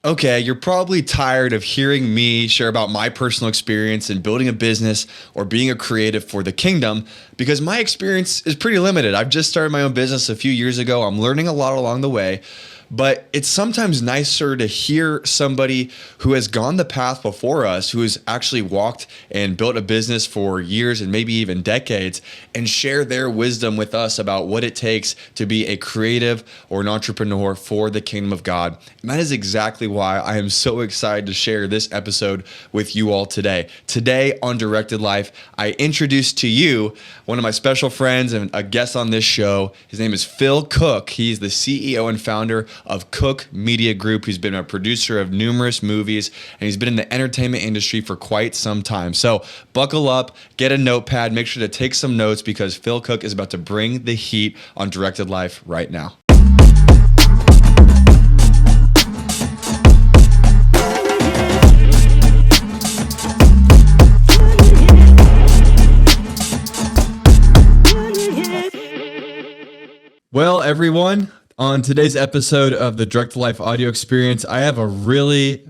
Okay, you're probably tired of hearing me share about my personal experience in building a business or being a creative for the kingdom because my experience is pretty limited. I've just started my own business a few years ago. I'm learning a lot along the way, but it's sometimes nicer to hear somebody who has gone the path before us, who has actually walked and built a business for years and maybe even decades, and share their wisdom with us about what it takes to be a creative or an entrepreneur for the kingdom of God. And that is exactly why I am so excited to share this episode with you all today. Today on Directed Life, I introduce to you one of my special friends and a guest on this show. His name is Phil Cooke. He's the CEO and founder of Cooke Media Group. He's been a producer of numerous movies, and he's been in the entertainment industry for quite some time. So buckle up, get a notepad, make sure to take some notes because Phil Cooke is about to bring the heat on Directed Life right now. Well, everyone, on today's episode of the Direct Life audio experience, I have a really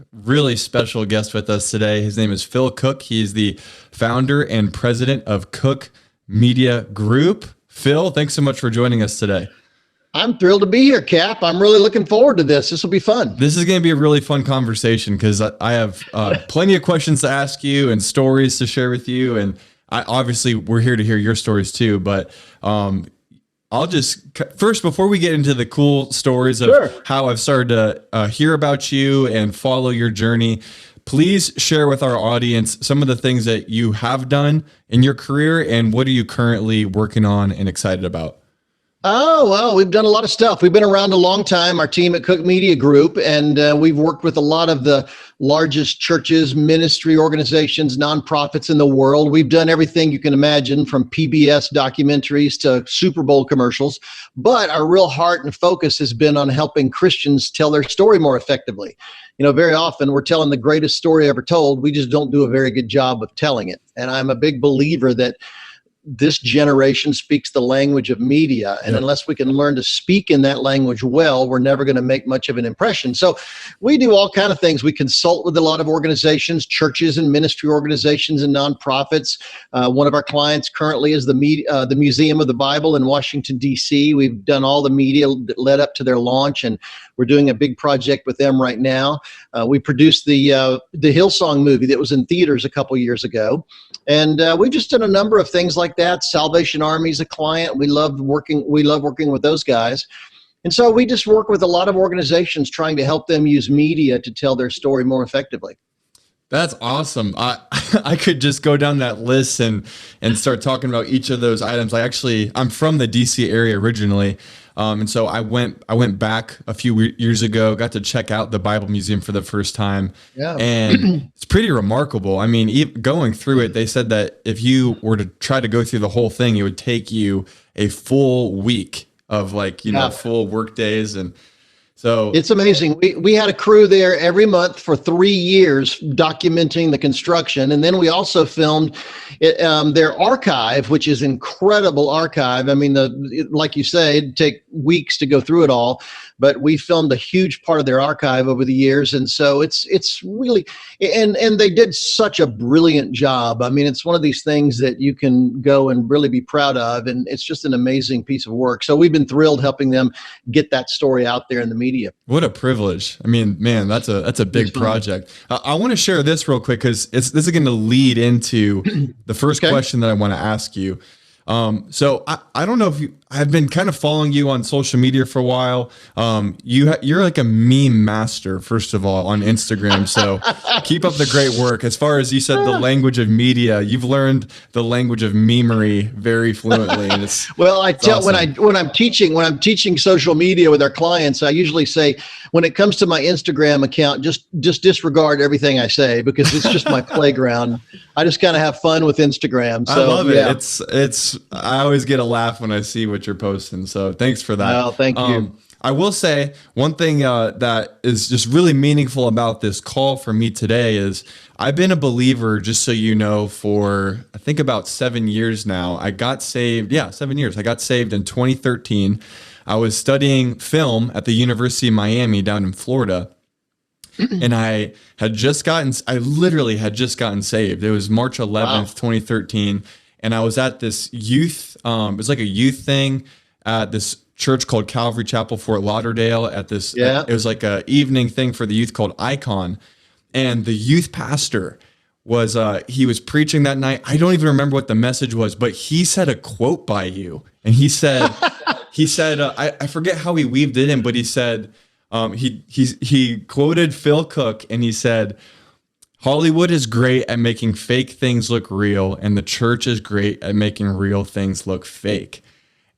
special guest with us today. His name is Phil Cooke. He's the founder and president of Cooke Media Group. Phil, thanks so much for joining us today. I'm thrilled to be here, Cap. I'm really looking forward to this. This will be fun. This is going to be a really fun conversation because I have plenty of questions to ask you and stories to share with you. And obviously, we're here to hear your stories too, but I'll just first, before we get into the cool stories of how I've started to hear about you and follow your journey, please share with our audience some of the things that you have done in your career and what are you currently working on and excited about? Oh, well, we've done a lot of stuff. We've been around a long time, our team at Cooke Media Group, and we've worked with a lot of the largest churches, ministry organizations, nonprofits in the world. We've done everything you can imagine, from PBS documentaries to Super Bowl commercials. But our real heart and focus has been on helping Christians tell their story more effectively. You know, very often we're telling the greatest story ever told. We just don't do a very good job of telling it. And I'm a big believer that this generation speaks the language of media. And unless we can learn to speak in that language well, we're never going to make much of an impression. So we do all kinds of things. We consult with a lot of organizations, churches and ministry organizations and nonprofits. One of our clients currently is the Museum of the Bible in Washington, D.C. We've done all the media that led up to their launch, and we're doing a big project with them right now. We produced the Hillsong movie that was in theaters a couple years ago. And we've just done a number of things like that. Salvation Army is a client. We love working with those guys. And so we just work with a lot of organizations trying to help them use media to tell their story more effectively. That's awesome. I could just go down that list and start talking about each of those items. I'm from the DC area originally. And so I went back a few years ago, got to check out the Bible Museum for the first time. Yeah. And it's pretty remarkable. I mean, going through it, they said that if you were to try to go through the whole thing, it would take you a full week of full work days. And so it's amazing. We had a crew there every month for 3 years documenting the construction. And then we also filmed their archive, which is incredible archive. I mean, like you say, it'd take weeks to go through it all, but we filmed a huge part of their archive over the years. And so it's really, and they did such a brilliant job. I mean, it's one of these things that you can go and really be proud of. And it's just an amazing piece of work. So we've been thrilled helping them get that story out there in the media. What a privilege. I mean, man, that's a big project. I want to share this real quick because this is going to lead into the first question that I want to ask you. So I don't know if I've been kind of following you on social media for a while. You're like a meme master, first of all, on Instagram. So keep up the great work. As far as you said, the language of media, you've learned the language of memery very fluently. And well, I tell awesome. when I'm teaching social media with our clients, I usually say, when it comes to my Instagram account, just disregard everything I say because it's just my playground. I just kind of have fun with Instagram. So, I love it. I always get a laugh when I see what you're posting. So thanks for that. Well, thank you. I will say one thing that is just really meaningful about this call for me today is I've been a believer, just so you know, for I think about 7 years now. I got saved. Yeah, 7 years. I got saved in 2013. I was studying film at the University of Miami down in Florida. And I literally had just gotten saved. It was March 11th, 2013. And I was at this youth, it was like a youth thing at this church called Calvary Chapel, Fort Lauderdale at this, it was like a evening thing for the youth called Icon. And the youth pastor was, he was preaching that night. I don't even remember what the message was, but he said a quote by you. And he said, I forget how he weaved it in, but he said, he quoted Phil Cooke, and he said, Hollywood is great at making fake things look real, and the church is great at making real things look fake.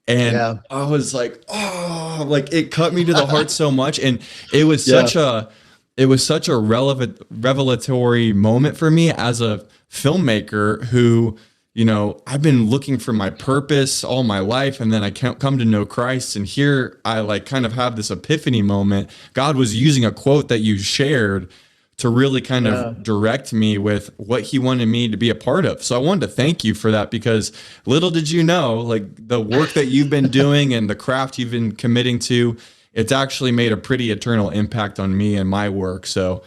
And I was like, oh, like it cut me to the heart so much. And it was such a revelatory moment for me as a filmmaker who, you know, I've been looking for my purpose all my life, and then I can't come to know Christ. And here I like kind of have this epiphany moment. God was using a quote that you shared to really kind of direct me with what he wanted me to be a part of. So I wanted to thank you for that, because little did you know, like the work that you've been doing and the craft you've been committing to, it's actually made a pretty eternal impact on me and my work. So,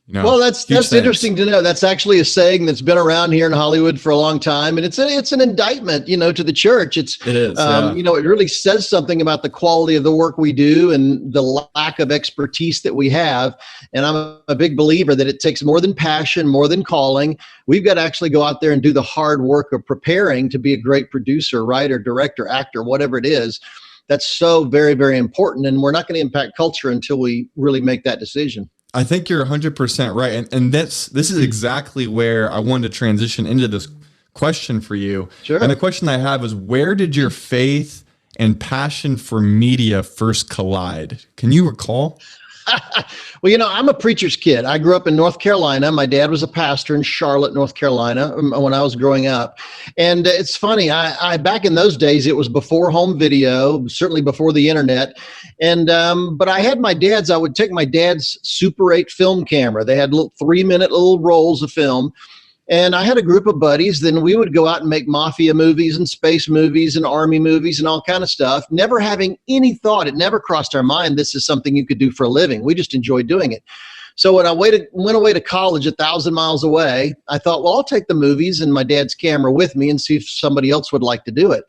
you know, well, that's interesting to know. That's actually a saying that's been around here in Hollywood for a long time, and it's an indictment, you know, to the church. It is, you know, it really says something about the quality of the work we do and the lack of expertise that we have. And I'm a big believer that it takes more than passion, more than calling. We've got to actually go out there and do the hard work of preparing to be a great producer, writer, director, actor, whatever it is. That's so very, very important, and we're not going to impact culture until we really make that decision. I think you're 100% right. And this is exactly where I wanted to transition into this question for you. Sure. And the question I have is, where did your faith and passion for media first collide? Can you recall? Well, you know, I'm a preacher's kid. I grew up in North Carolina. My dad was a pastor in Charlotte, North Carolina, when I was growing up. And it's funny, I back in those days, it was before home video, certainly before the internet. And but I would take my dad's Super 8 film camera. They had 3-minute little rolls of film. And I had a group of buddies. Then we would go out and make mafia movies and space movies and army movies and all kind of stuff, never having any thought. It never crossed our mind this is something you could do for a living. We just enjoyed doing it. So when I went away to college 1,000 miles away, I thought, well, I'll take the movies and my dad's camera with me and see if somebody else would like to do it.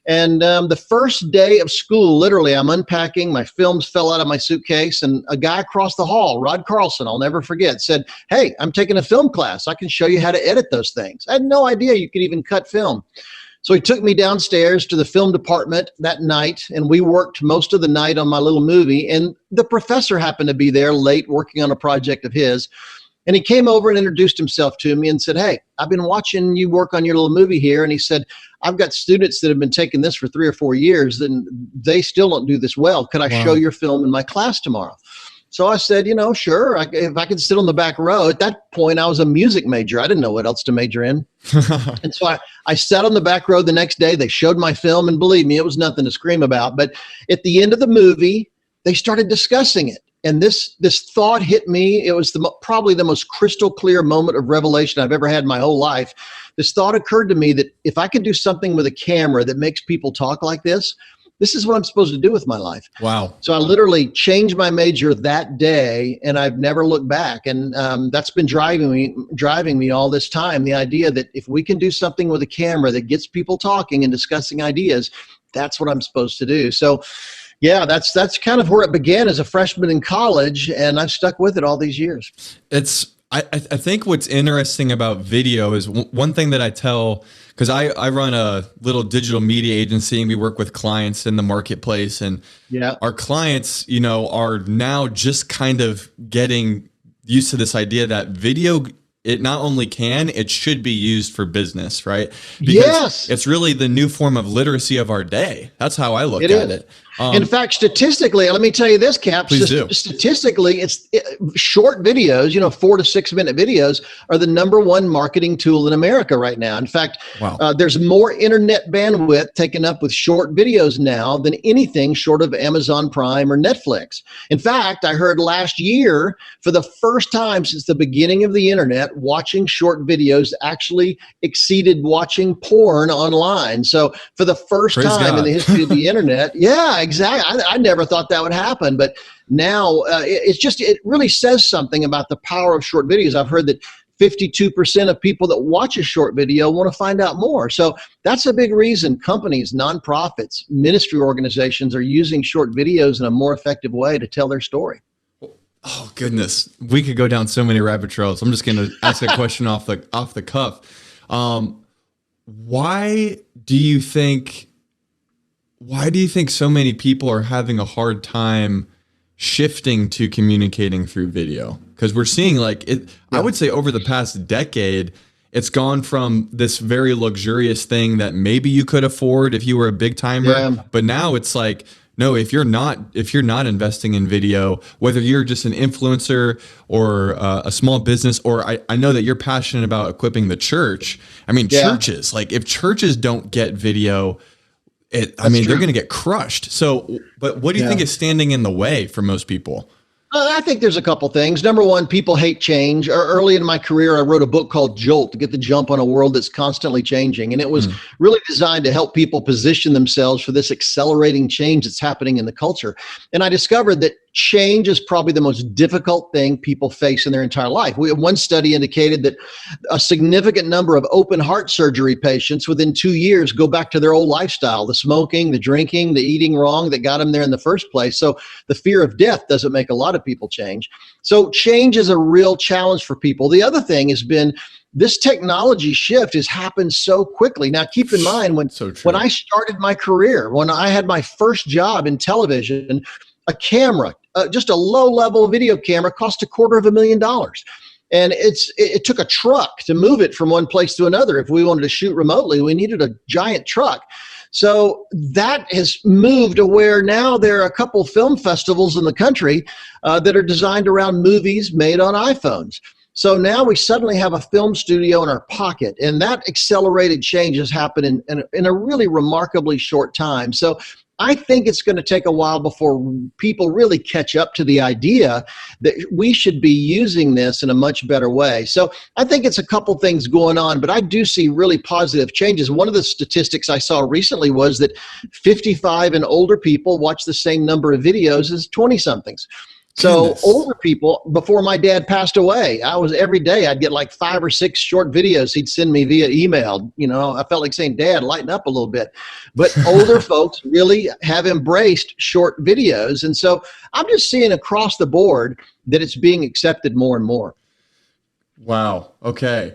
And the first day of school, literally, I'm unpacking. My films fell out of my suitcase, and a guy across the hall, Rod Carlson, I'll never forget, said, "Hey, I'm taking a film class. I can show you how to edit those things." I had no idea you could even cut film. So he took me downstairs to the film department that night, and we worked most of the night on my little movie. And the professor happened to be there late working on a project of his. And he came over and introduced himself to me and said, "Hey, I've been watching you work on your little movie here." And he said, "I've got students that have been taking this for 3 or 4 years, and they still don't do this well. Could I show your film in my class tomorrow?" So I said, you know, sure, if I could sit on the back row. At that point, I was a music major. I didn't know what else to major in. And so I sat on the back row the next day. They showed my film, and believe me, it was nothing to scream about. But at the end of the movie, they started discussing it. And this thought hit me. It was probably the most crystal clear moment of revelation I've ever had in my whole life. This thought occurred to me that if I could do something with a camera that makes people talk like this is what I'm supposed to do with my life. Wow. So I literally changed my major that day, and I've never looked back. And that's been driving me all this time. The idea that if we can do something with a camera that gets people talking and discussing ideas, that's what I'm supposed to do. So yeah, that's kind of where it began as a freshman in college, and I've stuck with it all these years. I think what's interesting about video is one thing that I tell, because I run a little digital media agency and we work with clients in the marketplace, and our clients, you know, are now just kind of getting used to this idea that video, it not only can, it should be used for business, right? Because it's really the new form of literacy of our day. That's how I look at it. In fact, statistically, let me tell you this, Cap. Statistically, short videos, you know, 4 to 6 minute videos are the #1 marketing tool in America right now. In fact, there's more internet bandwidth taken up with short videos now than anything short of Amazon Prime or Netflix. In fact, I heard last year, for the first time since the beginning of the internet, watching short videos actually exceeded watching porn online. So for the first time in the history of the internet, exactly. I never thought that would happen, but now it really says something about the power of short videos. I've heard that 52% of people that watch a short video want to find out more. So that's a big reason companies, nonprofits, ministry organizations are using short videos in a more effective way to tell their story. Oh goodness, we could go down so many rabbit trails. I'm just going to ask a question off the cuff. Why do you think so many people are having a hard time shifting to communicating through video? Because we're seeing I would say over the past decade, it's gone from this very luxurious thing that maybe you could afford if you were a big timer, but now it's like, no, if you're not investing in video, whether you're just an influencer or a small business, or I know that you're passionate about equipping the church. I mean, churches, if churches don't get video, they're going to get crushed. So, but what do you think is standing in the way for most people? I think there's a couple things. Number one, people hate change. Early in my career, I wrote a book called Jolt, to get the jump on a world that's constantly changing. And it was really designed to help people position themselves for this accelerating change that's happening in the culture. And I discovered that change is probably the most difficult thing people face in their entire life. One study indicated that a significant number of open heart surgery patients within 2 years go back to their old lifestyle, the smoking, the drinking, the eating wrong that got them there in the first place. So the fear of death doesn't make a lot of people change. So change is a real challenge for people. The other thing has been this technology shift has happened so quickly. Now, keep in mind, when I started my career, when I had my first job in television, a camera, just a low-level video camera, cost $250,000. And it took a truck to move it from one place to another. If we wanted to shoot remotely, we needed a giant truck. So that has moved to where now there are a couple film festivals in the country that are designed around movies made on iPhones. So now we suddenly have a film studio in our pocket, and that accelerated change has happened in a really remarkably short time. So I think it's going to take a while before people really catch up to the idea that we should be using this in a much better way. So I think it's a couple things going on, but I do see really positive changes. One of the statistics I saw recently was that 55 and older people watch the same number of videos as 20-somethings. So older people, before my dad passed away, every day I'd get like 5 or 6 short videos he'd send me via email. You know, I felt like saying, Dad, lighten up a little bit. But older folks really have embraced short videos. And so I'm just seeing across the board that it's being accepted more and more. Wow. Okay.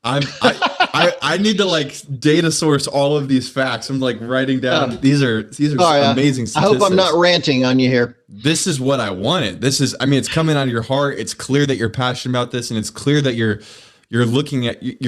I need to data source all of these facts. I'm writing down. These are amazing statistics. I hope I'm not ranting on you here. This is what I wanted. It's coming out of your heart. It's clear that you're passionate about this, and it's clear that you're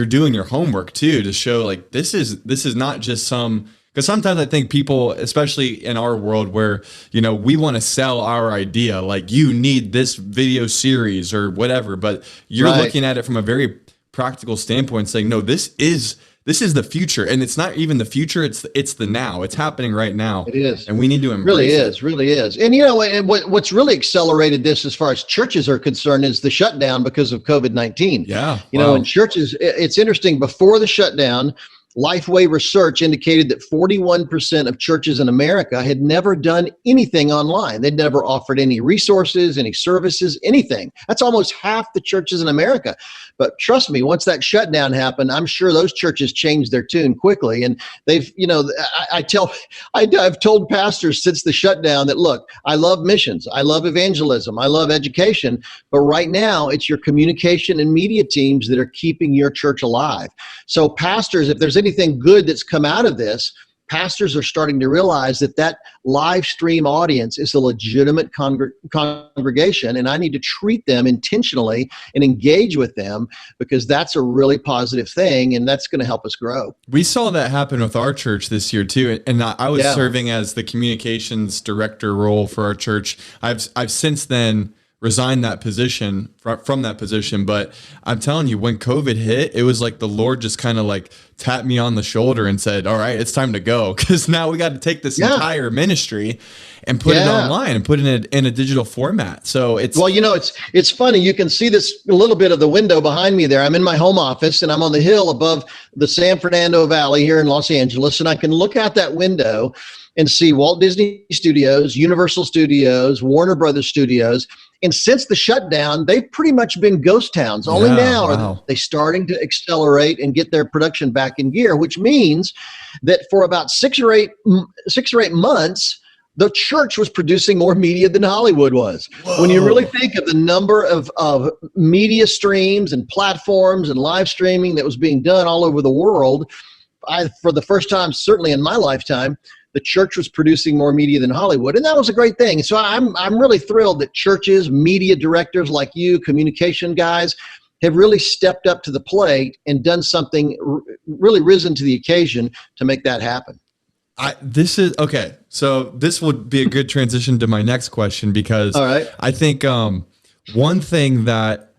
doing your homework too, to show this is not just because sometimes I think people, especially in our world where, we want to sell our idea, you need this video series or whatever, but you're looking at it from a very practical standpoint, saying, no, this is the future, and it's not even the future, it's the now. It's happening right now. It is, and we need to embrace it. Really is. And what's really accelerated this as far as churches are concerned is the shutdown because of COVID-19. Yeah, in churches, it's interesting. Before the shutdown, Lifeway research indicated that 41% of churches in America had never done anything online. They'd never offered any resources, any services, anything. That's almost half the churches in America. But trust me, once that shutdown happened, I'm sure those churches changed their tune quickly. And they've, I've told pastors since the shutdown that, look, I love missions, I love evangelism, I love education, but right now it's your communication and media teams that are keeping your church alive. So pastors, if there's anything good that's come out of this, pastors are starting to realize that live stream audience is a legitimate congregation, and I need to treat them intentionally and engage with them, because that's a really positive thing, and that's going to help us grow. We saw that happen with our church this year too, and I was serving as the communications director role for our church. I've since then resigned that position from that position, but I'm telling you, when COVID hit, it was like the Lord just kind of tapped me on the shoulder and said, all right, it's time to go. Because now we got to take this entire ministry and put it online and put it in a digital format. So it's it's funny. You can see this a little bit of the window behind me there. I'm in my home office and I'm on the hill above the San Fernando Valley here in Los Angeles, and I can look out that window and see Walt Disney Studios, Universal Studios, Warner Brothers Studios. And since the shutdown, they've pretty much been ghost towns. Only now are they starting to accelerate and get their production back in gear, which means that for about 6 or 8 months, the church was producing more media than Hollywood was. Whoa. When you really think of the number of media streams and platforms and live streaming that was being done all over the world, for the first time, certainly in my lifetime, the church was producing more media than Hollywood, and that was a great thing. So I'm really thrilled that churches, media directors like you, communication guys, have really stepped up to the plate and done something, really risen to the occasion to make that happen. This is okay. So this would be a good transition to my next question, because I think one thing that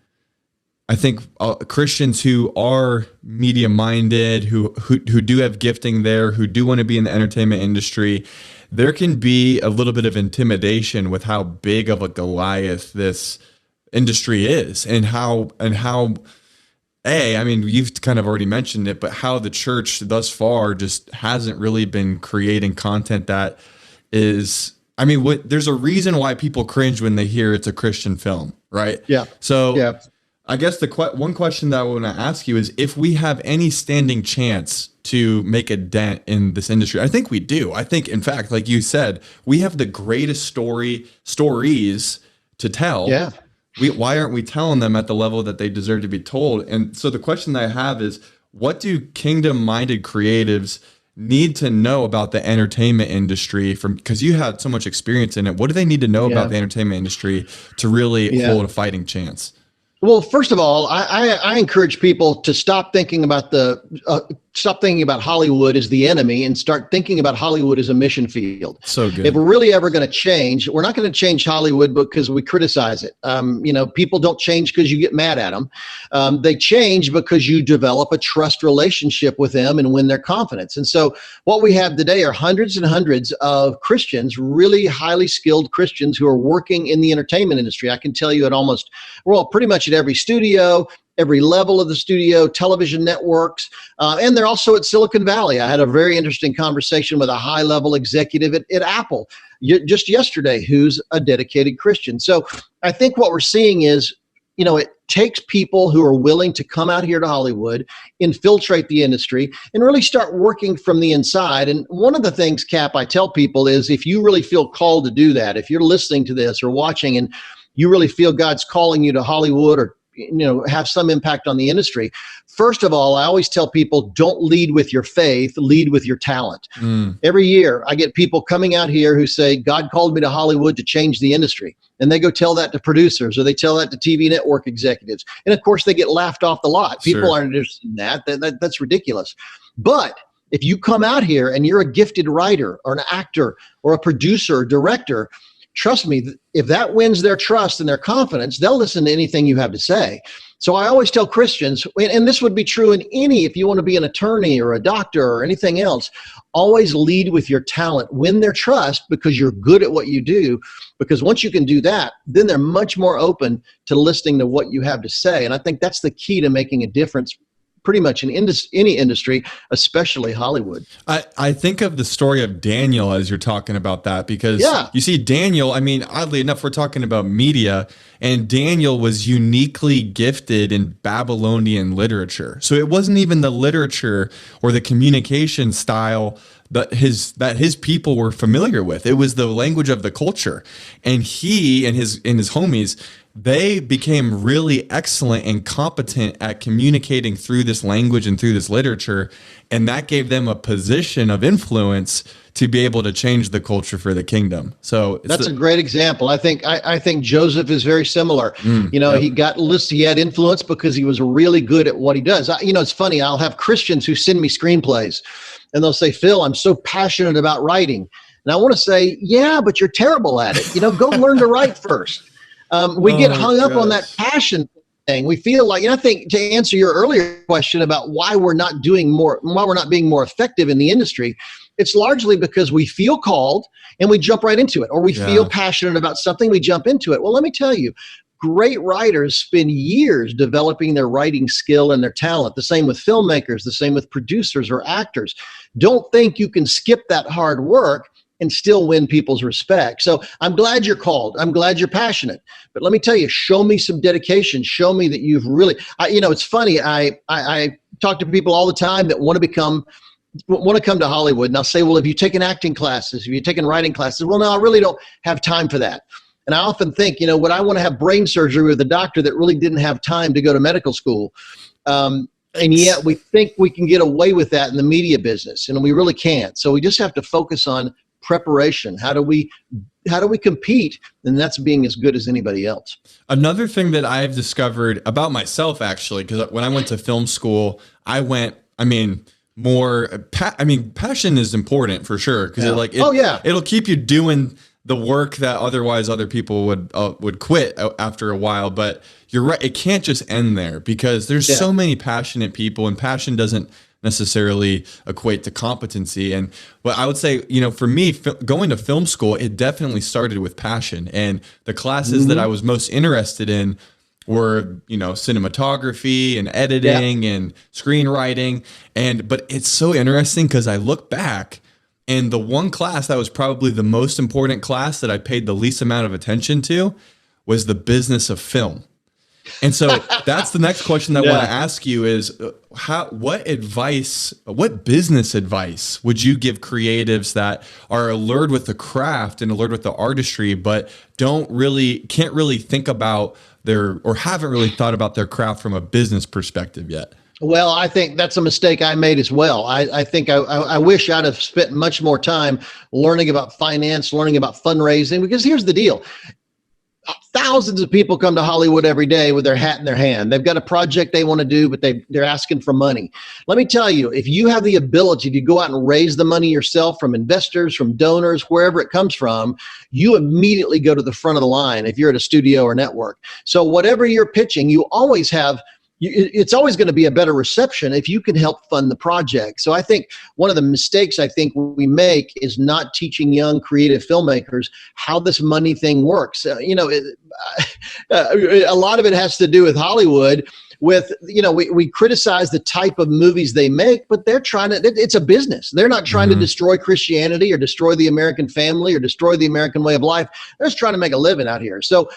I think Christians who are media minded, who do have gifting there, who do want to be in the entertainment industry, there can be a little bit of intimidation with how big of a Goliath this industry is, and how I mean, you've kind of already mentioned it, but how the church thus far just hasn't really been creating content that is, I mean, there's a reason why people cringe when they hear it's a Christian film, right? Yeah. So I guess one question that I want to ask you is if we have any standing chance to make a dent in this industry. I think we do. I think, in fact, like you said, we have the greatest stories to tell. Yeah. Why aren't we telling them at the level that they deserve to be told? And so the question that I have is, what do kingdom-minded creatives need to know about the entertainment industry, because you had so much experience in it? What do they need to know about the entertainment industry to really hold a fighting chance? Well, first of all, I encourage people to stop thinking about Hollywood as the enemy and start thinking about Hollywood as a mission field. So good. If we're really ever going to change, we're not going to change Hollywood because we criticize it. People don't change because you get mad at them. They change because you develop a trust relationship with them and win their confidence. And so what we have today are hundreds and hundreds of Christians, really highly skilled Christians who are working in the entertainment industry. I can tell you pretty much at every studio, every level of the studio, television networks, and they're also at Silicon Valley. I had a very interesting conversation with a high-level executive at Apple just yesterday who's a dedicated Christian. So I think what we're seeing is, it takes people who are willing to come out here to Hollywood, infiltrate the industry, and really start working from the inside. And one of the things, Cap, I tell people is, if you really feel called to do that, if you're listening to this or watching and you really feel God's calling you to Hollywood or have some impact on the industry. First of all, I always tell people, don't lead with your faith, lead with your talent. Every year I get people coming out here who say, God called me to Hollywood to change the industry. And they go tell that to producers, or they tell that to TV network executives. And of course they get laughed off the lot. People aren't interested in that. That's ridiculous. But if you come out here and you're a gifted writer or an actor or a producer or director, trust me, if that wins their trust and their confidence, they'll listen to anything you have to say. So I always tell Christians, and this would be true if you want to be an attorney or a doctor or anything else, always lead with your talent, win their trust because you're good at what you do. Because once you can do that, then they're much more open to listening to what you have to say. And I think that's the key to making a difference pretty much in any industry, especially Hollywood. I think of the story of Daniel as you're talking about that, because you see Daniel, I mean, oddly enough, we're talking about media, and Daniel was uniquely gifted in Babylonian literature. So it wasn't even the literature or the communication style that his people were familiar with. It was the language of the culture. And he and his homies, they became really excellent and competent at communicating through this language and through this literature. And that gave them a position of influence to be able to change the culture for the kingdom. So that's a great example. I think Joseph is very similar. He had influence because he was really good at what he does. It's funny. I'll have Christians who send me screenplays and they'll say, Phil, I'm so passionate about writing. And I want to say, yeah, but you're terrible at it. Go learn to write first. We get hung up on that passion. We feel like, and I think to answer your earlier question about why we're not being more effective in the industry, it's largely because we feel called and we jump right into it, or we feel passionate about something, we jump into it. Well, let me tell you, great writers spend years developing their writing skill and their talent. The same with filmmakers, the same with producers or actors. Don't think you can skip that hard work and still win people's respect. So I'm glad you're called. I'm glad you're passionate. But let me tell you, show me some dedication. Show me that you've really, it's funny. I talk to people all the time that want to come to Hollywood. And I'll say, well, have you taken acting classes? Have you taken writing classes? Well, no, I really don't have time for that. And I often think, would I want to have brain surgery with a doctor that really didn't have time to go to medical school? And yet we think we can get away with that in the media business, and we really can't. So we just have to focus on preparation. How do we compete? And that's being as good as anybody else. Another thing that I've discovered about myself, actually, because when I went to film school, passion is important for sure. Because it'll keep you doing the work that otherwise other people would quit after a while. But you're right, it can't just end there, because there's so many passionate people, and passion doesn't necessarily equate to competency. And what I would say, for me, going to film school, it definitely started with passion. And the classes that I was most interested in were, cinematography and editing and screenwriting. But it's so interesting because I look back, and the one class that was probably the most important class that I paid the least amount of attention to was the business of film. And so that's the next question that I want to ask you is what business advice would you give creatives that are allured with the craft and allured with the artistry, but can't really think about haven't really thought about their craft from a business perspective yet? Well, I think that's a mistake I made as well. I think I wish I'd have spent much more time learning about finance, learning about fundraising, because here's the deal. Thousands of people come to Hollywood every day with their hat in their hand. They've got a project they want to do, but they're asking for money. Let me tell you, if you have the ability to go out and raise the money yourself from investors, from donors, wherever it comes from, you immediately go to the front of the line if you're at a studio or network. So whatever you're pitching, it's always going to be a better reception if you can help fund the project. So I think one of the mistakes I think we make is not teaching young creative filmmakers how this money thing works. A lot of it has to do with Hollywood. We criticize the type of movies they make, but it's a business. They're not trying to destroy Christianity or destroy the American family or destroy the American way of life. They're just trying to make a living out here. So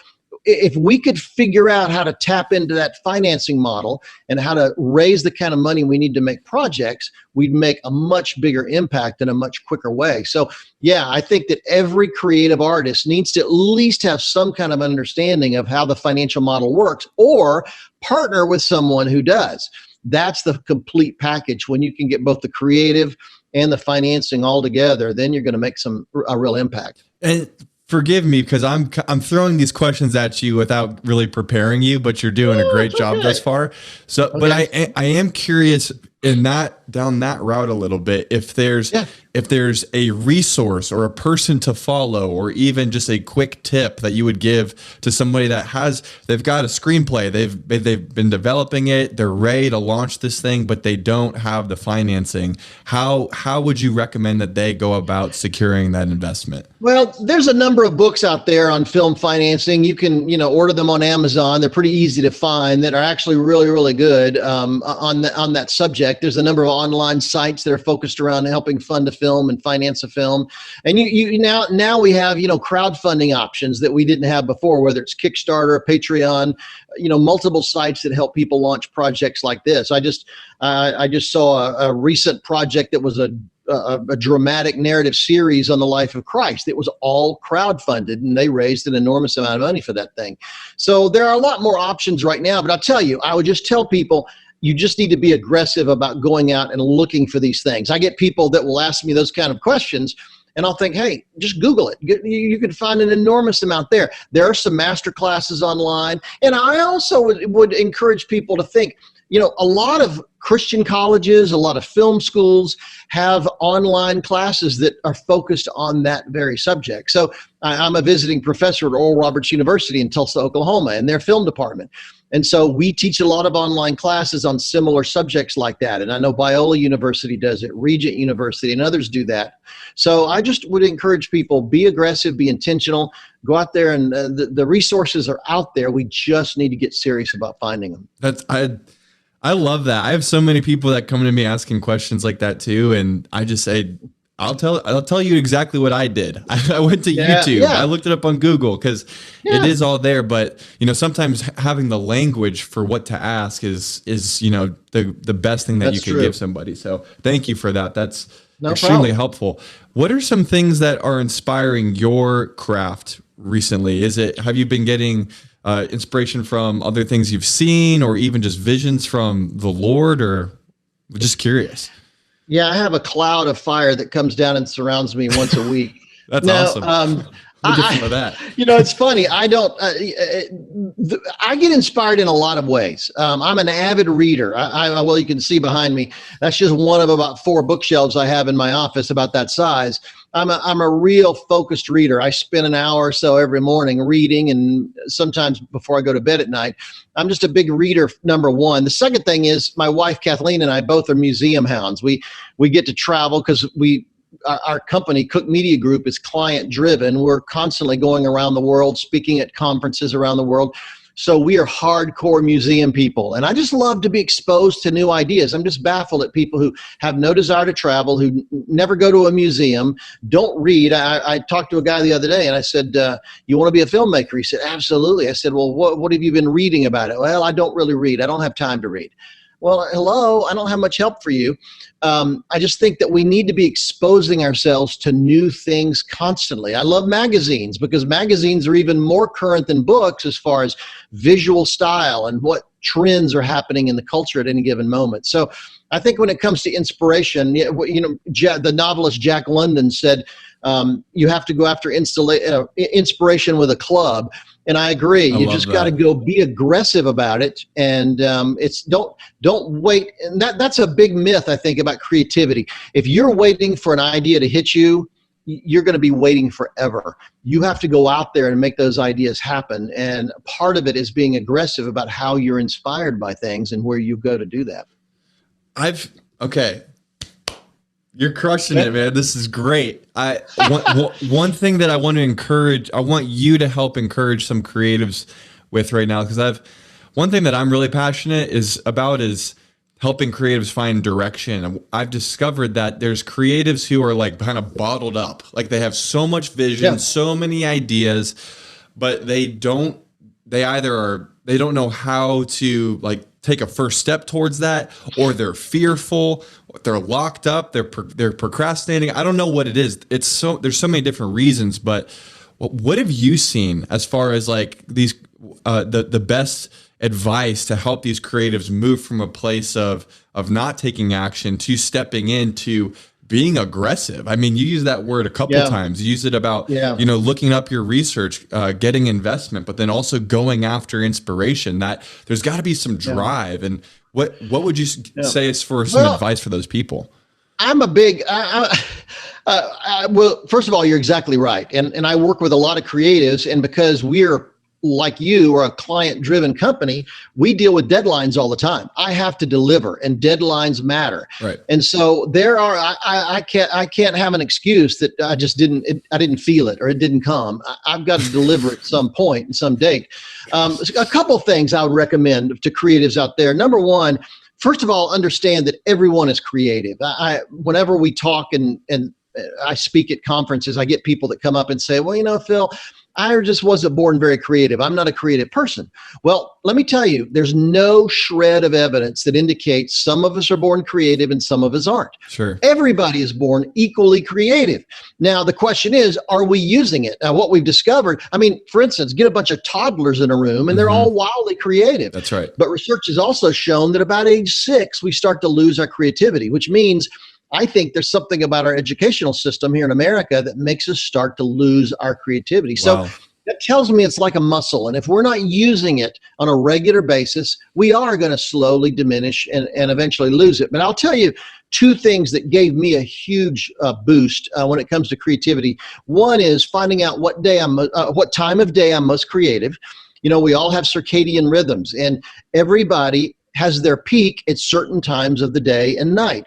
if we could figure out how to tap into that financing model and how to raise the kind of money we need to make projects, we'd make a much bigger impact in a much quicker way. So I think that every creative artist needs to at least have some kind of understanding of how the financial model works, or partner with someone who does. That's the complete package. When you can get both the creative and the financing all together, then you're going to make a real impact. And forgive me, because I'm throwing these questions at you without really preparing you, but you're doing a great job thus far. So, but I am curious down that route a little bit. If there's a resource or a person to follow, or even just a quick tip that you would give to somebody they've got a screenplay, they've been developing it, they're ready to launch this thing, but they don't have the financing. How would you recommend that they go about securing that investment? Well, there's a number of books out there on film financing. You can, order them on Amazon. They're pretty easy to find, that are actually really, really good on that subject. There's a number of online sites that are focused around helping fund a film and finance a film. And now we have, crowdfunding options that we didn't have before, whether it's Kickstarter, Patreon, multiple sites that help people launch projects like this. I just saw a recent project that was a dramatic narrative series on the life of Christ. It was all crowdfunded, and they raised an enormous amount of money for that thing. So there are a lot more options right now, but I'll tell you, I would just tell people, you just need to be aggressive about going out and looking for these things. I get people that will ask me those kind of questions, and I'll think, hey, just Google it. You can find an enormous amount there. There are some master classes online. And I also would encourage people to think, a lot of Christian colleges, a lot of film schools have online classes that are focused on that very subject. So I'm a visiting professor at Oral Roberts University in Tulsa, Oklahoma, in their film department. And so we teach a lot of online classes on similar subjects like that. And I know Biola University does it, Regent University, and others do that. So I just would encourage people, be aggressive, be intentional, go out there, and the resources are out there. We just need to get serious about finding them. I love that. I have so many people that come to me asking questions like that too. And I just say, I'll tell you exactly what I did. I went to YouTube. I looked it up on Google because it is all there. But sometimes having the language for what to ask is the best thing that you can give somebody. So thank you for that. That's extremely helpful. What are some things that are inspiring your craft recently? Have you been getting inspiration from other things you've seen, or even just visions from the Lord, or just curious? Yeah, I have a cloud of fire that comes down and surrounds me once a week. That's awesome. It's funny. I get inspired in a lot of ways. I'm an avid reader. Well, you can see behind me, that's just one of about 4 bookshelves I have in my office about that size. I'm a real focused reader. I spend an hour or so every morning reading, and sometimes before I go to bed at night. I'm just a big reader, number one. The second thing is my wife, Kathleen, and I both are museum hounds. We get to travel because our company, Cooke Media Group, is client driven. We're constantly going around the world, speaking at conferences around the world. So we are hardcore museum people. And I just love to be exposed to new ideas. I'm just baffled at people who have no desire to travel, who never go to a museum, don't read. I talked to a guy the other day and I said, you want to be a filmmaker? He said, absolutely. I said, well, what have you been reading about it? Well, I don't really read. I don't have time to read. Well, hello, I don't have much help for you. I just think that we need to be exposing ourselves to new things constantly. I love magazines because magazines are even more current than books as far as visual style and what trends are happening in the culture at any given moment. So I think when it comes to inspiration, the novelist Jack London said, you have to go after inspiration with a club. And I agree. You just got to go be aggressive about it. And don't wait. And that's a big myth, I think, about creativity. If you're waiting for an idea to hit you, you're going to be waiting forever. You have to go out there and make those ideas happen. And part of it is being aggressive about how you're inspired by things and where you go to do that. Okay. You're crushing it, man. This is great. One thing that I want to encourage, I want you to help encourage some creatives with right now, because one thing that I'm really passionate about is helping creatives find direction. I've discovered that there's creatives who are like kind of bottled up, like they have so much vision, so many ideas, but they don't know how to like take a first step towards that, or they're fearful, they're locked up, they're procrastinating. I don't know what it is. There's so many different reasons, but what have you seen as far as like these the best advice to help these creatives move from a place of not taking action to stepping into being aggressive? I mean, you use that word a couple times. You use it about, looking up your research, getting investment, but then also going after inspiration. That there's got to be some drive. And what would you say is for some advice for those people? I'm a big, well, first of all, you're exactly right. And I work with a lot of creatives, and because we're like you are a client-driven company, we deal with deadlines all the time. I have to deliver, and deadlines matter. Right. And so I can't have an excuse that I didn't feel it or it didn't come. I've got to deliver at some point and some date. A couple things I would recommend to creatives out there. Number one, first of all, understand that everyone is creative. Whenever we talk and I speak at conferences, I get people that come up and say, well, Phil, I just wasn't born very creative. I'm not a creative person. Well, let me tell you, there's no shred of evidence that indicates some of us are born creative and some of us aren't. Sure. Everybody is born equally creative. Now, the question is, are we using it? Now, what we've discovered, for instance, get a bunch of toddlers in a room and they're all wildly creative. That's right. But research has also shown that about age 6, we start to lose our creativity, which means I think there's something about our educational system here in America that makes us start to lose our creativity. Wow. So That tells me it's like a muscle. And if we're not using it on a regular basis, we are going to slowly diminish and eventually lose it. But I'll tell you two things that gave me a huge boost when it comes to creativity. One is finding out what time of day I'm most creative. You know, we all have circadian rhythms, and everybody has their peak at certain times of the day and night.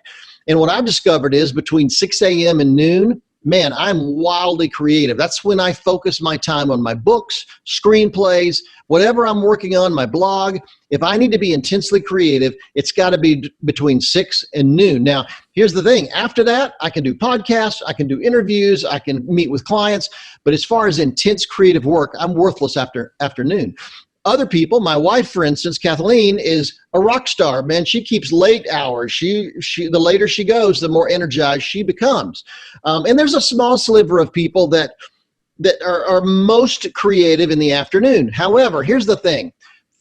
And what I've discovered is between 6 a.m. and noon, man, I'm wildly creative. That's when I focus my time on my books, screenplays, whatever I'm working on, my blog. If I need to be intensely creative, it's got to be between 6 and noon. Now, here's the thing. After that, I can do podcasts, I can do interviews, I can meet with clients. But as far as intense creative work, I'm worthless after noon. Other people, my wife, for instance, Kathleen, is a rock star, man. She keeps late hours. The later she goes, the more energized she becomes. And there's a small sliver of people that are most creative in the afternoon. However, here's the thing.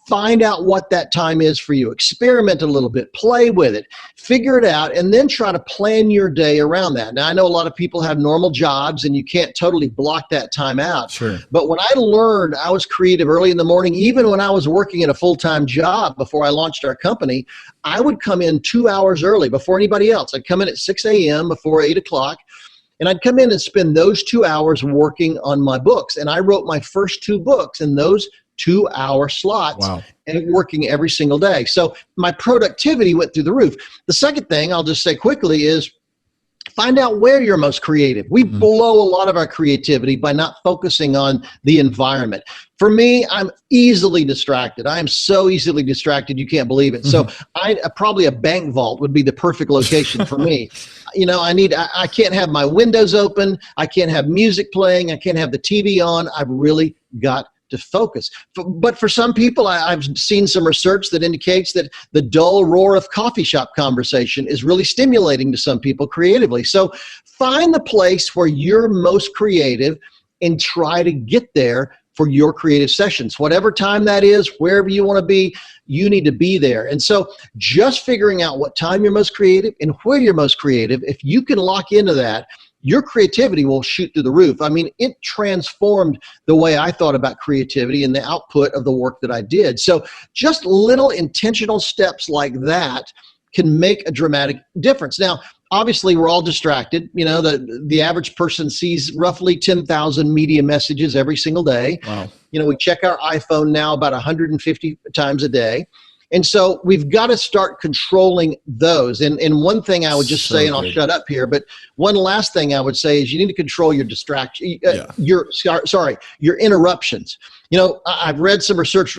Find out what that time is for you. Experiment a little bit. Play with it. Figure it out, and then try to plan your day around that. Now, I know a lot of people have normal jobs, and you can't totally block that time out. Sure. But when I learned I was creative early in the morning, even when I was working in a full-time job before I launched our company, I would come in 2 hours early before anybody else. I'd come in at 6 a.m. before 8 o'clock. And I'd come in and spend those 2 hours working on my books. And I wrote my first 2 books in those 2-hour slots. Wow. And working every single day. So my productivity went through the roof. The second thing I'll just say quickly is find out where you're most creative. We blow a lot of our creativity by not focusing on the environment. For me, I'm easily distracted. I am so easily distracted, you can't believe it. So probably a bank vault would be the perfect location for me. You know, I can't have my windows open. I can't have music playing. I can't have the TV on. I've really got to focus. But for some people, I've seen some research that indicates that the dull roar of coffee shop conversation is really stimulating to some people creatively. So find the place where you're most creative and try to get there for your creative sessions. Whatever time that is, wherever you want to be, you need to be there. And so just figuring out what time you're most creative and where you're most creative, if you can lock into that, your creativity will shoot through the roof. I mean, it transformed the way I thought about creativity and the output of the work that I did. So just little intentional steps like that can make a dramatic difference. Now, obviously, we're all distracted. You know, the average person sees roughly 10,000 media messages every single day. Wow. You know, we check our iPhone now about 150 times a day. And so we've got to start controlling those. And one thing I would just say, and I'll shut up here, but one last thing I would say is you need to control your distraction, your interruptions. You know, I've read some research,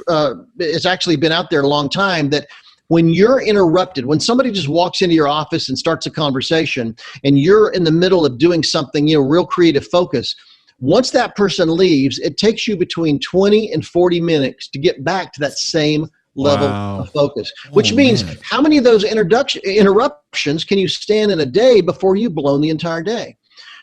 it's actually been out there a long time, that when you're interrupted, when somebody just walks into your office and starts a conversation and you're in the middle of doing something, you know, real creative focus, once that person leaves, it takes you between 20 and 40 minutes to get back to that same level of focus, which means how many of those interruptions can you stand in a day before you've blown the entire day?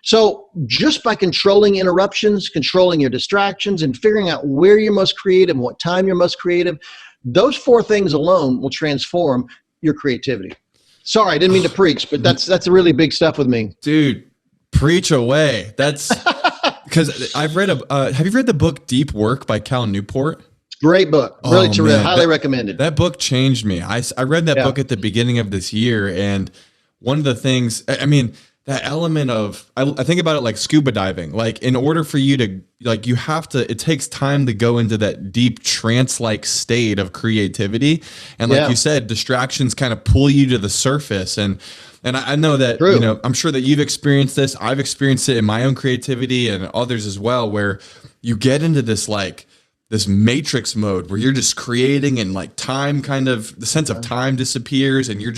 So just by controlling interruptions, controlling your distractions, and figuring out where you're most creative and what time you're most creative, those 4 things alone will transform your creativity. Sorry, I didn't mean to preach, but that's really big stuff with me. Dude, preach away. That's because I've read have you read the book Deep Work by Cal Newport? Great book. Really terrific. Highly recommended. That book changed me. I read that book at the beginning of this year. And one of the things, I mean, that element of, I think about it like scuba diving. Like in order for you to, like you have to, it takes time to go into that deep trance-like state of creativity. And like you said, distractions kind of pull you to the surface. And I know that, you know, I'm sure that you've experienced this. I've experienced it in my own creativity and others as well, where you get into this like, this matrix mode where you're just creating and like time kind of the sense of time disappears and you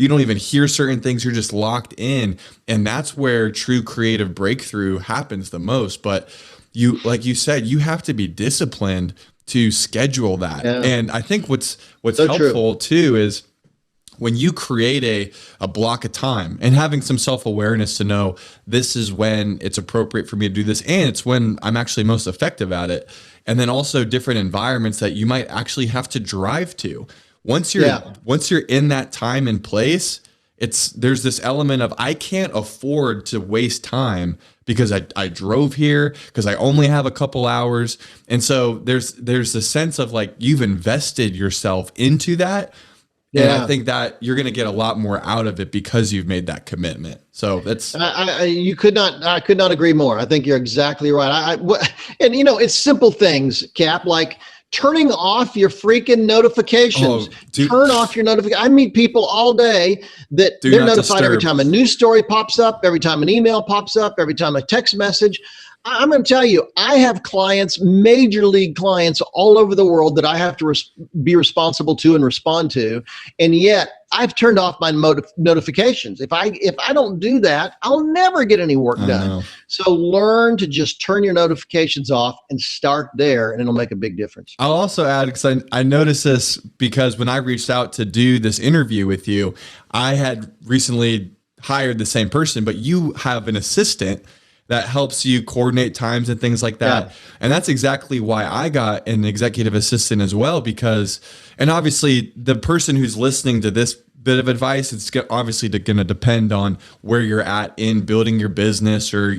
don't even hear certain things. You're just locked in. And that's where true creative breakthrough happens the most. But you, like you said, you have to be disciplined to schedule that. Yeah. And I think what's so helpful too is when you create a block of time and having some self-awareness to know this is when it's appropriate for me to do this and it's when I'm actually most effective at it. And then also different environments that you might actually have to drive to. Once you're in that time and place, there's this element of I can't afford to waste time because I drove here because I only have a couple hours. And so there's a sense of like you've invested yourself into that. And I think that you're going to get a lot more out of it because you've made that commitment. So that's I could not agree more. I think you're exactly right. And it's simple things, Cap, like turning off your freaking notifications. Turn off your notifications. I meet people all day that they're notified every time a news story pops up, every time an email pops up, every time a text message. I'm going to tell you, I have clients, major league clients all over the world that I have to be responsible to and respond to. And yet I've turned off my notifications. If I don't do that, I'll never get any work done. So learn to just turn your notifications off and start there, and it'll make a big difference. I'll also add, because I noticed this because when I reached out to do this interview with you, I had recently hired the same person, but you have an assistant that helps you coordinate times and things like that. Yeah. And that's exactly why I got an executive assistant as well, because, and obviously the person who's listening to this bit of advice, it's obviously going to depend on where you're at in building your business or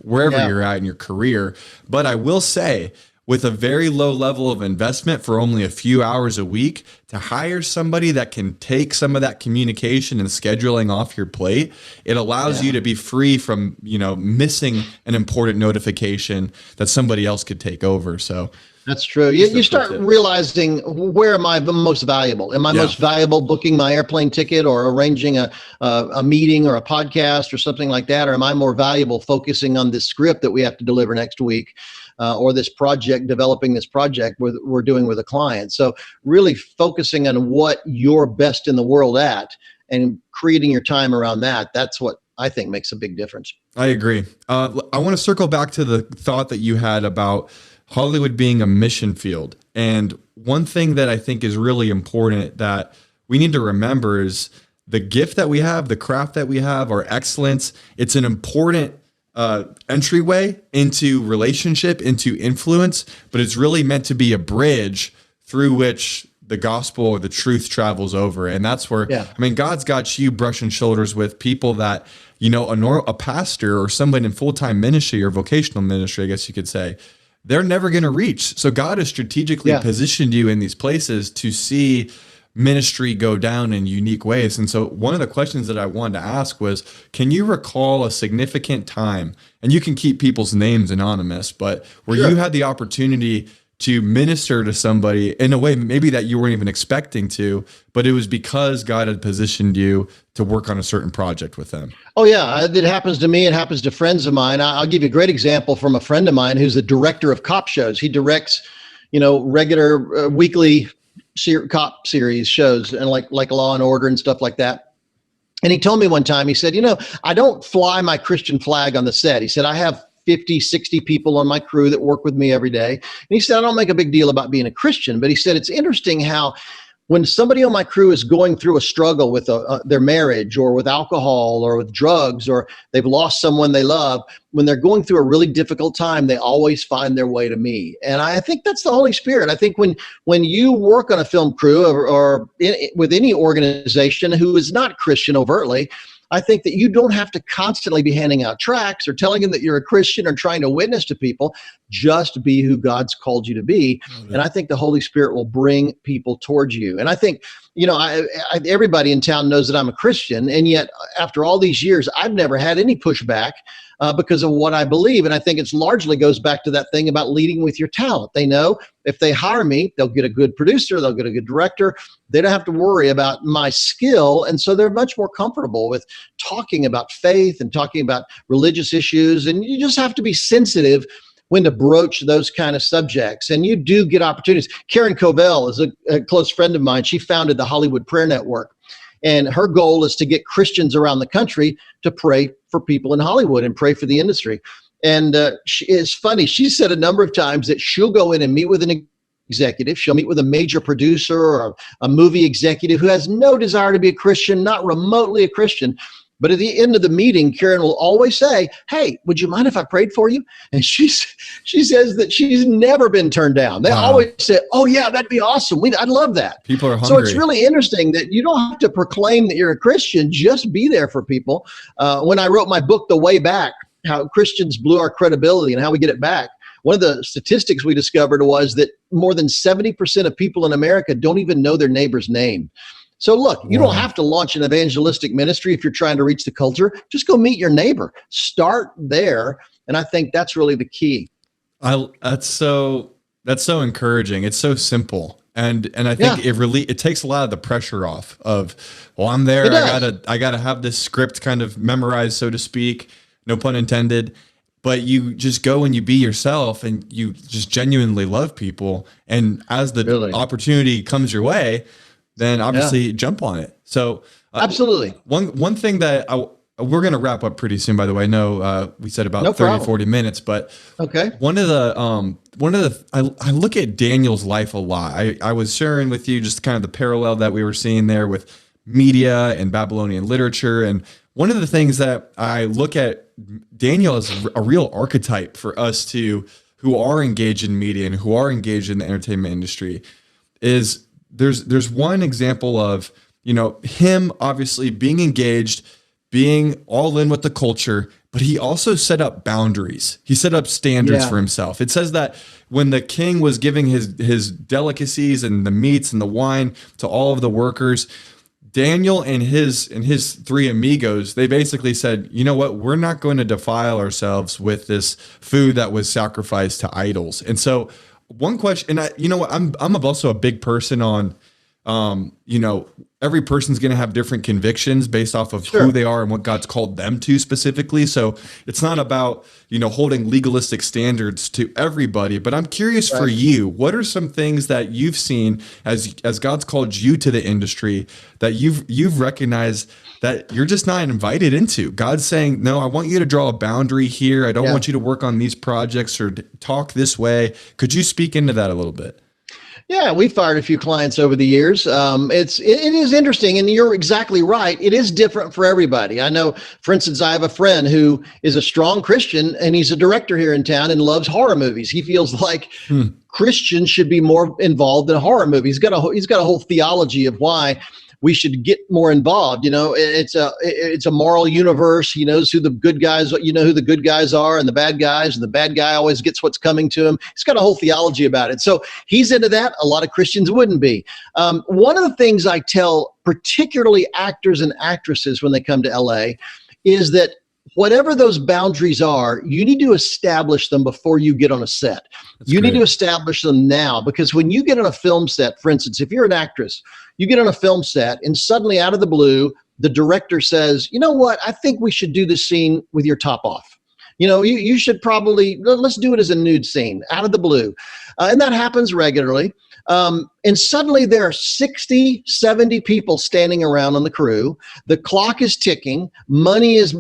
wherever you're at in your career. But I will say, with a very low level of investment for only a few hours a week, to hire somebody that can take some of that communication and scheduling off your plate, it allows you to be free from, missing an important notification that somebody else could take over. So that's true. You start realizing, where am I the most valuable? Am I most valuable booking my airplane ticket or arranging a meeting or a podcast or something like that? Or am I more valuable focusing on this script that we have to deliver next week? Or this project, developing this project we're doing with a client. So really focusing on what you're best in the world at and creating your time around that. That's what I think makes a big difference. I agree. I want to circle back to the thought that you had about Hollywood being a mission field. And one thing that I think is really important that we need to remember is the gift that we have, the craft that we have, our excellence. It's an important entryway into relationship, into influence, but it's really meant to be a bridge through which the gospel or the truth travels over. And that's where, God's got you brushing shoulders with people that, a pastor or somebody in full-time ministry or vocational ministry, I guess you could say, they're never going to reach. So God has strategically positioned you in these places to see ministry go down in unique ways. And so one of the questions that I wanted to ask was, can you recall a significant time, and you can keep people's names anonymous, but where you had the opportunity to minister to somebody in a way maybe that you weren't even expecting to, but it was because God had positioned you to work on a certain project with them? Oh yeah, it happens to me. It happens to friends of mine. I'll give you a great example from a friend of mine who's the director of cop shows. He directs, regular weekly cop series shows and like Law and Order and stuff like that. And he told me one time, he said, I don't fly my Christian flag on the set. He said, I have 50, 60 people on my crew that work with me every day. And he said, I don't make a big deal about being a Christian, but he said, it's interesting how when somebody on my crew is going through a struggle with their marriage or with alcohol or with drugs, or they've lost someone they love, when they're going through a really difficult time, they always find their way to me. And I think that's the Holy Spirit. I think when you work on a film crew or with any organization who is not Christian overtly, I think that you don't have to constantly be handing out tracts or telling them that you're a Christian or trying to witness to people. Just be who God's called you to be. Mm-hmm. And I think the Holy Spirit will bring people towards you. And I think, everybody in town knows that I'm a Christian. And yet after all these years, I've never had any pushback because of what I believe. And I think it's largely goes back to that thing about leading with your talent. They know if they hire me, they'll get a good producer, they'll get a good director. They don't have to worry about my skill. And so they're much more comfortable with talking about faith and talking about religious issues. And you just have to be sensitive when to broach those kind of subjects. And you do get opportunities. Karen Covell is a close friend of mine. She founded the Hollywood Prayer Network. And her goal is to get Christians around the country to pray for people in Hollywood and pray for the industry. And it's funny. She said a number of times that she'll go in and meet with an executive. She'll meet with a major producer or a movie executive who has no desire to be a Christian, not remotely a Christian. But at the end of the meeting, Karen will always say, "Hey, would you mind if I prayed for you?" And she says that she's never been turned down. They always say, "Oh yeah, that'd be awesome. I'd love that." People are hungry. So it's really interesting that you don't have to proclaim that you're a Christian. Just be there for people. When I wrote my book, The Way Back, how Christians blew our credibility and how we get it back, one of the statistics we discovered was that more than 70% of people in America don't even know their neighbor's name. So look, you don't have to launch an evangelistic ministry if you're trying to reach the culture. Just go meet your neighbor. Start there. And I think that's really the key. That's so encouraging. It's so simple. And I think it takes a lot of the pressure off of, well, I'm there. I gotta have this script kind of memorized, so to speak. No pun intended. But you just go and you be yourself and you just genuinely love people. And as the opportunity comes your way, then obviously jump on it. So absolutely. One thing that we're going to wrap up pretty soon, by the way. I know we said about 40 minutes, but okay. One of the I look at Daniel's life a lot. I was sharing with you just kind of the parallel that we were seeing there with media and Babylonian literature. And one of the things that I look at Daniel as a real archetype for us who are engaged in media and who are engaged in the entertainment industry is there's one example of, him obviously being engaged, being all in with the culture, but he also set up boundaries. He set up standards for himself. It says that when the king was giving his delicacies and the meats and the wine to all of the workers, Daniel and his three amigos, they basically said, you know what, we're not going to defile ourselves with this food that was sacrificed to idols. And so one question, and I'm also a big person on, every person's going to have different convictions based off of who they are and what God's called them to specifically. So it's not about, holding legalistic standards to everybody, but I'm curious for you, what are some things that you've seen as God's called you to the industry that you've recognized that you're just not invited into? God's saying, no, I want you to draw a boundary here. I don't want you to work on these projects or talk this way. Could you speak into that a little bit? Yeah, we fired a few clients over the years. It is interesting, and you're exactly right. It is different for everybody. I know, for instance, I have a friend who is a strong Christian, and he's a director here in town and loves horror movies. He feels like Christians should be more involved in horror movies. He's got a whole theology of why we should get more involved. It's a moral universe. He knows who the good guys, who the good guys are and the bad guys, and the bad guy always gets what's coming to him. He's got a whole theology about it. So he's into that. A lot of Christians wouldn't be. One of the things I tell particularly actors and actresses when they come to LA is that whatever those boundaries are, you need to establish them before you get on a set. You need to establish them now, because when you get on a film set, for instance, if you're an actress, you get on a film set and suddenly out of the blue, the director says, you know what, I think we should do this scene with your top off. You should probably, let's do it as a nude scene out of the blue. And that happens regularly. And suddenly there are 60, 70 people standing around on the crew. The clock is ticking. Money is,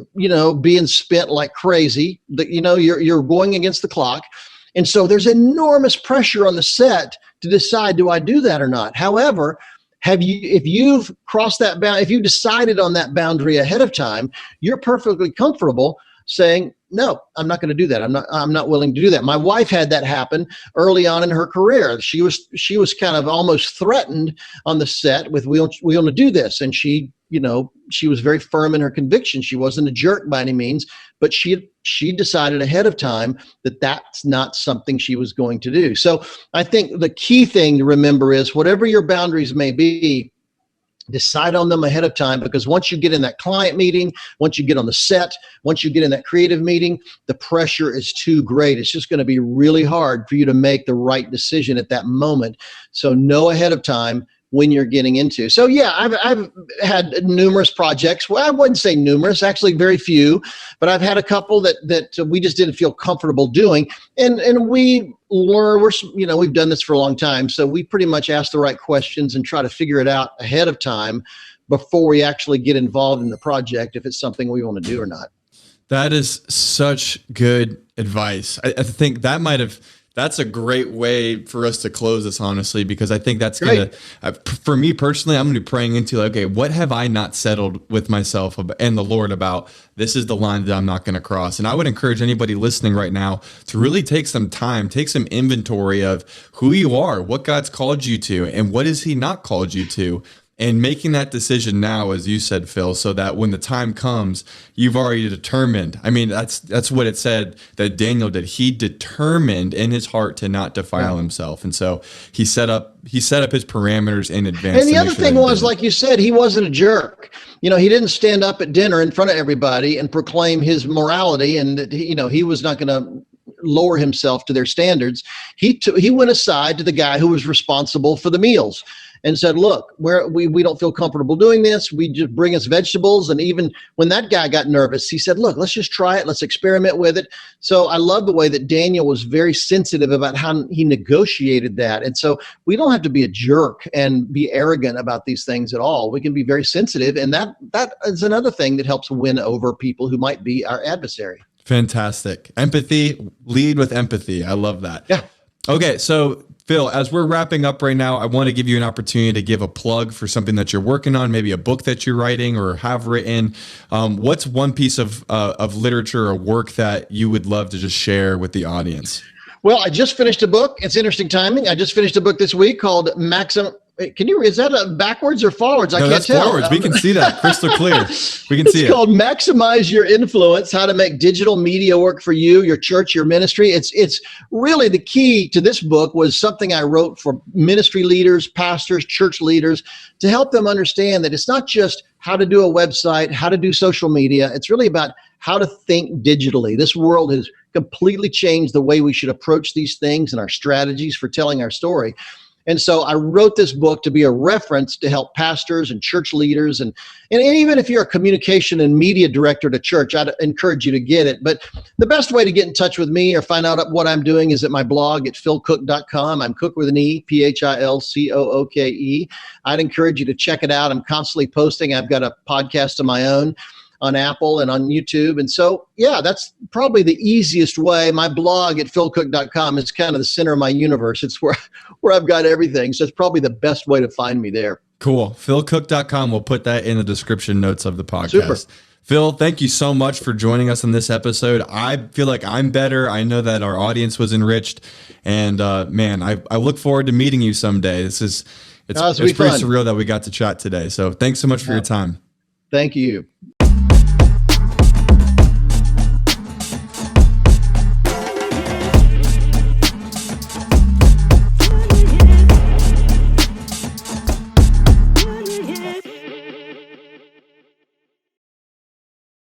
being spent like crazy. You're going against the clock. And so there's enormous pressure on the set to decide, do I do that or not? However, if you've crossed that bound, if you've decided on that boundary ahead of time, you're perfectly comfortable saying, no, I'm not going to do that. I'm not willing to do that. My wife had that happen early on in her career. She was kind of almost threatened on the set with, we want to do this. And she was very firm in her conviction. She wasn't a jerk by any means, but she decided ahead of time that that's not something she was going to do. So I think the key thing to remember is whatever your boundaries may be, decide on them ahead of time, because once you get in that client meeting, once you get on the set, once you get in that creative meeting, the pressure is too great. It's just going to be really hard for you to make the right decision at that moment. So know ahead of time when you're getting into. So yeah, I've had numerous projects. Well, I wouldn't say numerous, actually very few, but I've had a couple that we just didn't feel comfortable doing. And we learn, we've done this for a long time. So we pretty much ask the right questions and try to figure it out ahead of time before we actually get involved in the project, if it's something we want to do or not. That is such good advice. I think that might have That's a great way for us to close this, honestly, because I think that's going to, for me personally, I'm going to be praying into like, okay, what have I not settled with myself and the Lord about? This is the line that I'm not going to cross. And I would encourage anybody listening right now to really take some time, take some inventory of who you are, what God's called you to, and what has he not called you to. And making that decision now, as you said, Phil, so that when the time comes, you've already determined. I mean, that's what it said that Daniel did. He determined in his heart to not defile himself, and so he set up his parameters in advance. And the other thing was, like you said, he wasn't a jerk. You know, he didn't stand up at dinner in front of everybody and proclaim his morality, and that he was not going to lower himself to their standards. He went aside to the guy who was responsible for the meals and said, look, we don't feel comfortable doing this. We just bring us vegetables. And even when that guy got nervous, he said, look, let's just try it. Let's experiment with it. So I love the way that Daniel was very sensitive about how he negotiated that. And so we don't have to be a jerk and be arrogant about these things at all. We can be very sensitive. And that is another thing that helps win over people who might be our adversary. Fantastic. Empathy, lead with empathy. I love that. Yeah. Okay. So Phil, as we're wrapping up right now, I want to give you an opportunity to give a plug for something that you're working on, maybe a book that you're writing or have written. What's one piece of literature or work that you would love to just share with the audience? Well, I just finished a book. It's interesting timing. I just finished a book this week called is that backwards or forwards? I can't tell. Forwards. We can see that crystal clear. We can see it. It's called Maximize Your Influence, How to Make Digital Media Work for You, Your Church, Your Ministry. It's really the key to this book was something I wrote for ministry leaders, pastors, church leaders, to help them understand that it's not just how to do a website, how to do social media. It's really about how to think digitally. This world has completely changed the way we should approach these things and our strategies for telling our story. And so I wrote this book to be a reference to help pastors and church leaders. And even if you're a communication and media director at a church, I'd encourage you to get it. But the best way to get in touch with me or find out what I'm doing is at my blog at philcooke.com. I'm Cooke with an E, Philcooke. I'd encourage you to check it out. I'm constantly posting. I've got a podcast of my own on Apple and on YouTube. And so, yeah, that's probably the easiest way. My blog at philcooke.com is kind of the center of my universe. It's where I've got everything. So it's probably the best way to find me there. Cool. philcooke.com. We'll put that in the description notes of the podcast. Super. Phil, thank you so much for joining us on this episode. I feel like I'm better. I know that our audience was enriched. And man, I look forward to meeting you someday. It's pretty surreal that we got to chat today. So thanks so much for your time. Thank you.